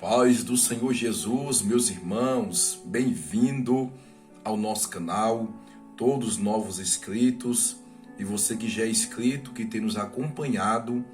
Paz do Senhor Jesus, meus irmãos, bem-vindo ao nosso canal, todos novos inscritos e você que já é inscrito, que tem nos acompanhado,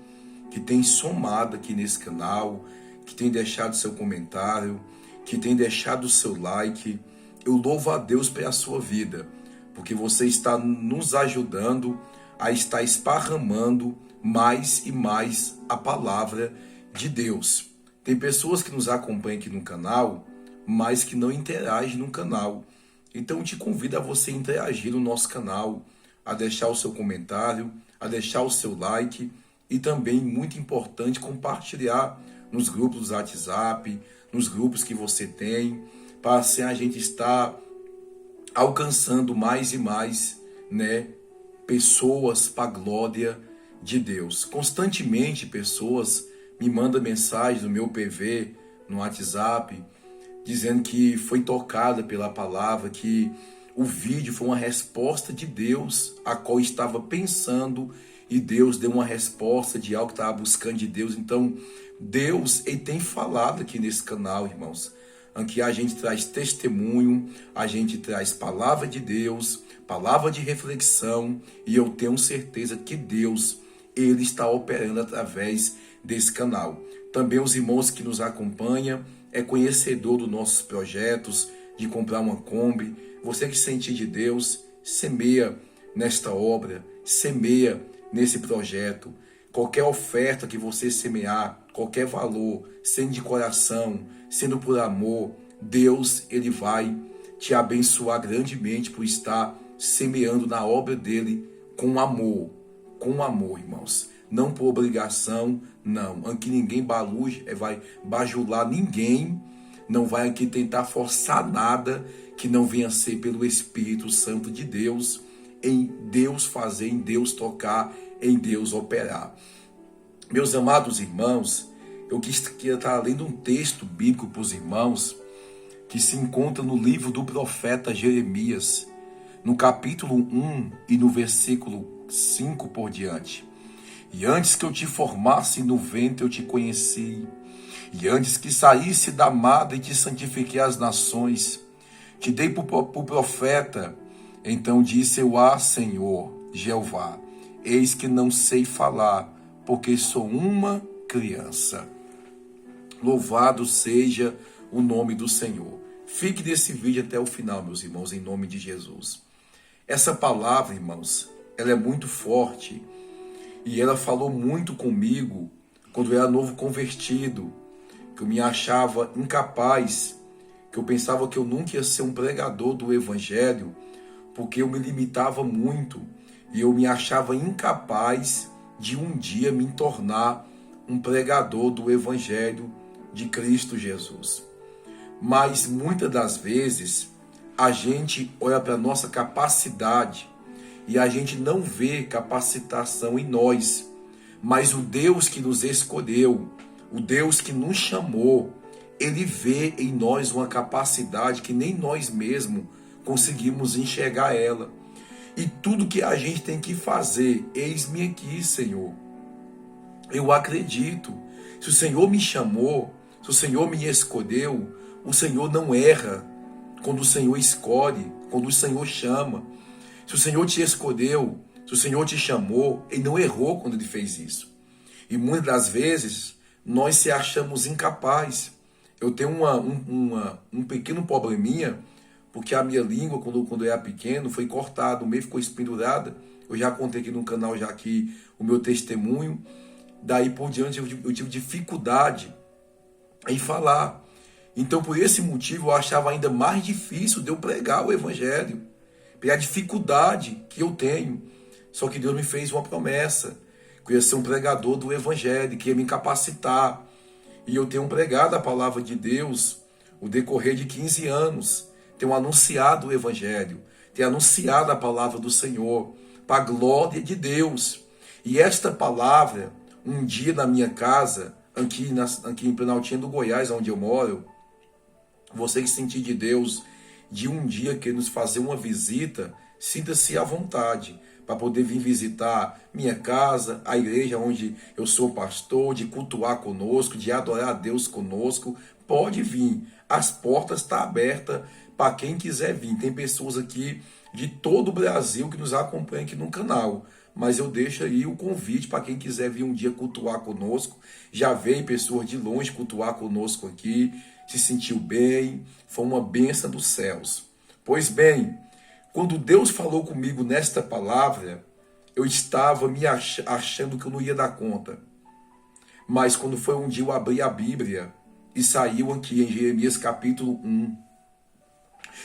que tem somado aqui nesse canal, que tem deixado seu comentário, que tem deixado o seu like. Eu louvo a Deus pela sua vida, porque você está nos ajudando a estar esparramando mais e mais a palavra de Deus. Tem pessoas que nos acompanham aqui no canal, mas que não interagem no canal. Então eu te convido a você interagir no nosso canal, a deixar o seu comentário, a deixar o seu like e também, muito importante, compartilhar nos grupos do WhatsApp, nos grupos que você tem, para assim a gente estar alcançando mais e mais, pessoas para a glória de Deus. Constantemente pessoas me manda mensagem no meu PV, no WhatsApp, dizendo que foi tocada pela palavra, que o vídeo foi uma resposta de Deus, a qual estava pensando, e Deus deu uma resposta de algo que estava buscando de Deus. Então, Deus, Ele tem falado aqui nesse canal, irmãos, aqui a gente traz testemunho, a gente traz palavra de Deus, palavra de reflexão, e eu tenho certeza que Deus, Ele está operando através desse canal. Também os irmãos que nos acompanham, é conhecedor dos nossos projetos, de comprar uma Kombi. Você que sente de Deus, semeia nesta obra, semeia nesse projeto. Qualquer oferta que você semear, qualquer valor, sendo de coração, sendo por amor, Deus, Ele vai te abençoar grandemente por estar semeando na obra dEle com amor, irmãos. Não por obrigação, não. Aqui ninguém vai bajular ninguém, não vai aqui tentar forçar nada que não venha ser pelo Espírito Santo de Deus, em Deus fazer, em Deus tocar, em Deus operar. Meus amados irmãos, eu queria estar lendo um texto bíblico para os irmãos, que se encontra no livro do profeta Jeremias, no capítulo 1 e no versículo 5 por diante. E antes que eu te formasse no ventre eu te conheci, e antes que saísse da madre te santifiquei as nações, te dei por profeta. Então disse eu: Senhor, Jeová, eis que não sei falar, porque sou uma criança. Louvado seja o nome do Senhor. Fique nesse vídeo até o final, meus irmãos, em nome de Jesus. Essa palavra, irmãos, ela é muito forte. E ela falou muito comigo quando eu era novo convertido, que eu me achava incapaz, que eu pensava que eu nunca ia ser um pregador do Evangelho, porque eu me limitava muito e eu me achava incapaz de um dia me tornar um pregador do Evangelho de Cristo Jesus. Mas muitas das vezes a gente olha para a nossa capacidade e a gente não vê capacitação em nós, mas o Deus que nos escolheu, o Deus que nos chamou, Ele vê em nós uma capacidade que nem nós mesmos conseguimos enxergar ela. E tudo que a gente tem que fazer, eis-me aqui, Senhor. Eu acredito. Se o Senhor me chamou, se o Senhor me escolheu, o Senhor não erra quando o Senhor escolhe, quando o Senhor chama. Se o Senhor te escolheu, se o Senhor te chamou, Ele não errou quando Ele fez isso. E muitas das vezes, nós se achamos incapazes. Eu tenho um pequeno probleminha, porque a minha língua, quando eu era pequeno, foi cortada, o meio ficou espendurada. Eu já contei aqui no canal já aqui o meu testemunho. Daí por diante eu tive dificuldade em falar. Então por esse motivo eu achava ainda mais difícil de eu pregar o Evangelho. Pela dificuldade que eu tenho. Só que Deus me fez uma promessa, que eu ia ser um pregador do Evangelho, que ia me capacitar. E eu tenho pregado a palavra de Deus o decorrer de 15 anos. Tenho anunciado o Evangelho, tenho anunciado a palavra do Senhor, para a glória de Deus. E esta palavra, um dia na minha casa, aqui em Planaltina do Goiás, onde eu moro, você que sentir de Deus, de um dia que nos fazer uma visita, sinta-se à vontade, para poder vir visitar minha casa, a igreja onde eu sou pastor, de cultuar conosco, de adorar a Deus conosco, pode vir. As portas estão abertas para quem quiser vir. Tem pessoas aqui de todo o Brasil que nos acompanham aqui no canal. Mas eu deixo aí o convite para quem quiser vir um dia cultuar conosco. Já veio pessoas de longe cultuar conosco aqui, se sentiu bem, foi uma bênção dos céus. Pois bem, quando Deus falou comigo nesta palavra, eu estava me achando que eu não ia dar conta. Mas quando foi um dia eu abri a Bíblia e saiu aqui em Jeremias capítulo 1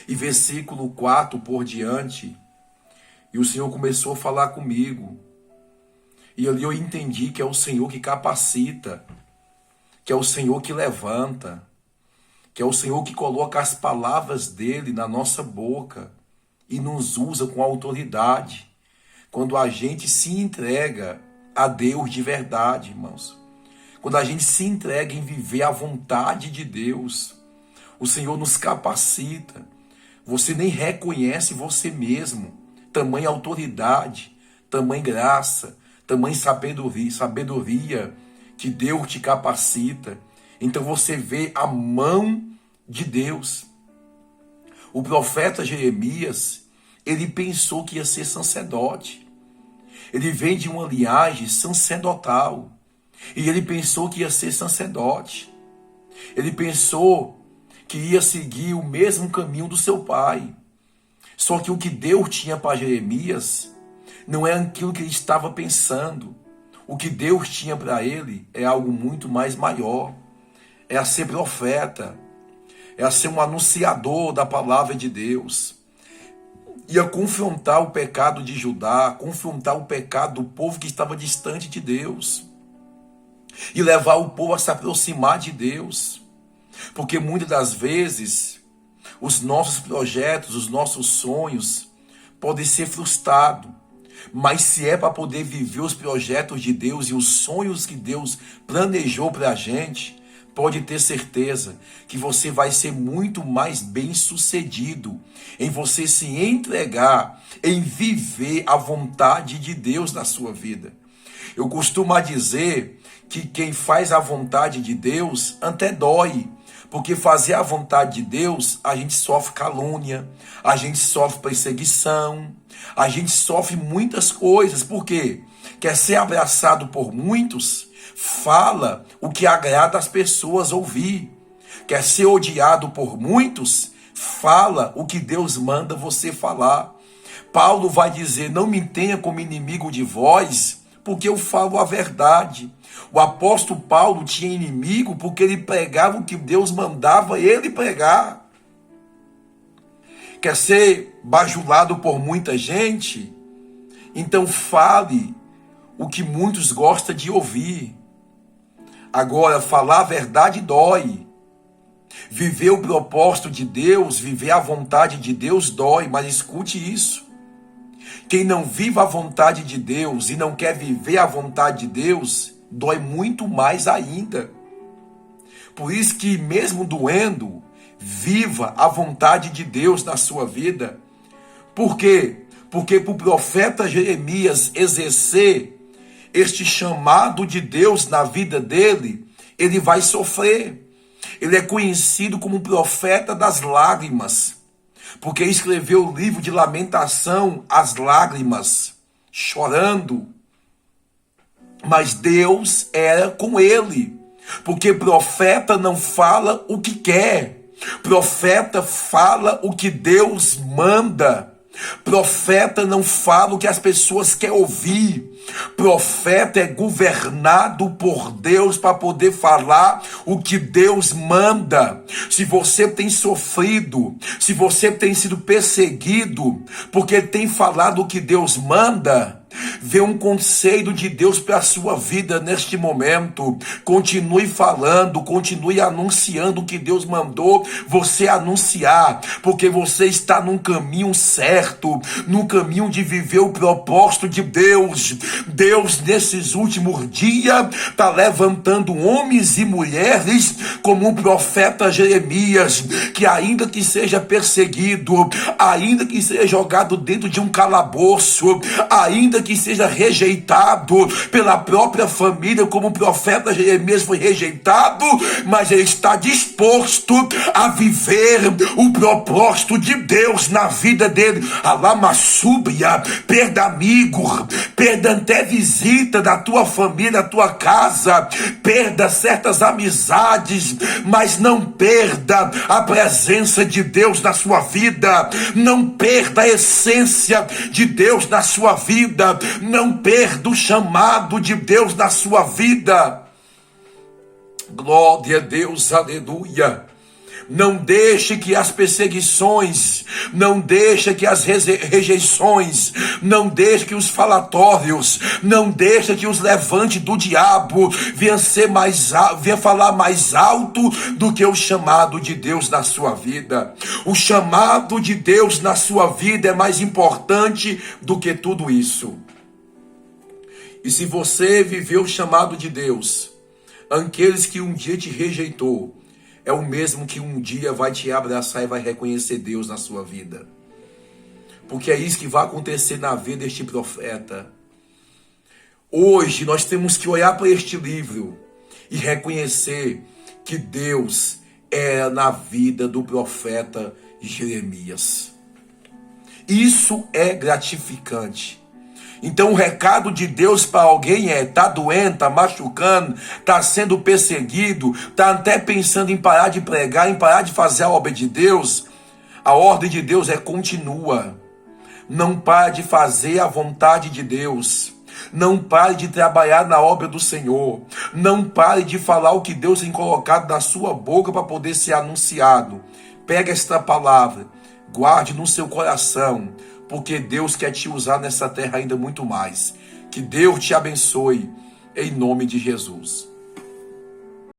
e versículo 4 por diante, e o Senhor começou a falar comigo. E ali eu entendi que é o Senhor que capacita, que é o Senhor que levanta, que é o Senhor que coloca as palavras dele na nossa boca e nos usa com autoridade. Quando a gente se entrega a Deus de verdade, irmãos. Quando a gente se entrega em viver a vontade de Deus, o Senhor nos capacita. Você nem reconhece você mesmo. Tamanha autoridade, tamanha graça, tamanha sabedoria que Deus te capacita. Então você vê a mão de Deus. O profeta Jeremias, ele pensou que ia ser sacerdote. Ele vem de uma linhagem sacerdotal. E ele pensou que ia ser sacerdote. Ele pensou que ia seguir o mesmo caminho do seu pai. Só que o que Deus tinha para Jeremias não é aquilo que ele estava pensando. O que Deus tinha para ele é algo muito mais maior. É a ser profeta. É a ser um anunciador da palavra de Deus. Ia confrontar o pecado de Judá, confrontar o pecado do povo que estava distante de Deus. E levar o povo a se aproximar de Deus. Porque muitas das vezes os nossos projetos, os nossos sonhos podem ser frustrados. Mas se é para poder viver os projetos de Deus e os sonhos que Deus planejou para a gente, pode ter certeza que você vai ser muito mais bem sucedido em você se entregar, em viver a vontade de Deus na sua vida. Eu costumo dizer que quem faz a vontade de Deus até dói. Porque fazer a vontade de Deus, a gente sofre calúnia, a gente sofre perseguição, a gente sofre muitas coisas. Por quê? Quer ser abraçado por muitos, fala o que agrada as pessoas ouvir. Quer ser odiado por muitos, fala o que Deus manda você falar. Paulo vai dizer, não me tenha como inimigo de vós, porque eu falo a verdade. O apóstolo Paulo tinha inimigo porque ele pregava o que Deus mandava ele pregar. Quer ser bajulado por muita gente? Então fale o que muitos gostam de ouvir. Agora, falar a verdade dói. Viver o propósito de Deus, viver a vontade de Deus dói, mas escute isso. Quem não vive a vontade de Deus e não quer viver a vontade de Deus, dói muito mais ainda. Por isso que mesmo doendo, viva a vontade de Deus na sua vida. Por quê? Porque para o profeta Jeremias exercer este chamado de Deus na vida dele, ele vai sofrer. Ele é conhecido como o profeta das lágrimas, porque escreveu o livro de lamentação, as lágrimas, chorando. Mas Deus era com ele, porque profeta não fala o que quer, profeta fala o que Deus manda, profeta não fala o que as pessoas querem ouvir, profeta é governado por Deus para poder falar o que Deus manda. Se você tem sofrido, se você tem sido perseguido, porque tem falado o que Deus manda, Vê um conselho de Deus para a sua vida neste momento. Continue falando, continue anunciando o que Deus mandou você anunciar, porque você está num caminho certo, num caminho de viver o propósito de Deus. Deus, nesses últimos dias, está levantando homens e mulheres como o profeta Jeremias, que ainda que seja perseguido, ainda que seja jogado dentro de um calabouço, ainda que seja rejeitado pela própria família, como o profeta Jeremias foi rejeitado, mas ele está disposto a viver o propósito de Deus na vida dele. Alamassúbia, perda amigo, perda até visita da tua família, da tua casa, perda certas amizades, mas não perda a presença de Deus na sua vida, não perda a essência de Deus na sua vida, não perda o chamado de Deus na sua vida. Glória a Deus, aleluia. Não deixe que as perseguições, não deixe que as rejeições, não deixe que os falatórios, não deixe que os levantes do diabo venha falar mais alto do que o chamado de Deus na sua vida. O chamado de Deus na sua vida é mais importante do que tudo isso. E se você viveu o chamado de Deus, aqueles que um dia te rejeitou, é o mesmo que um dia vai te abraçar e vai reconhecer Deus na sua vida. Porque é isso que vai acontecer na vida deste profeta. Hoje nós temos que olhar para este livro e reconhecer que Deus é na vida do profeta Jeremias. Isso é gratificante. Então o recado de Deus para alguém é: tá doente, tá machucando, tá sendo perseguido, tá até pensando em parar de pregar, em parar de fazer a obra de Deus. A ordem de Deus é: continua. Não pare de fazer a vontade de Deus. Não pare de trabalhar na obra do Senhor. Não pare de falar o que Deus tem colocado na sua boca para poder ser anunciado. Pega esta palavra, guarde no seu coração, porque Deus quer te usar nessa terra ainda muito mais. Que Deus te abençoe, em nome de Jesus.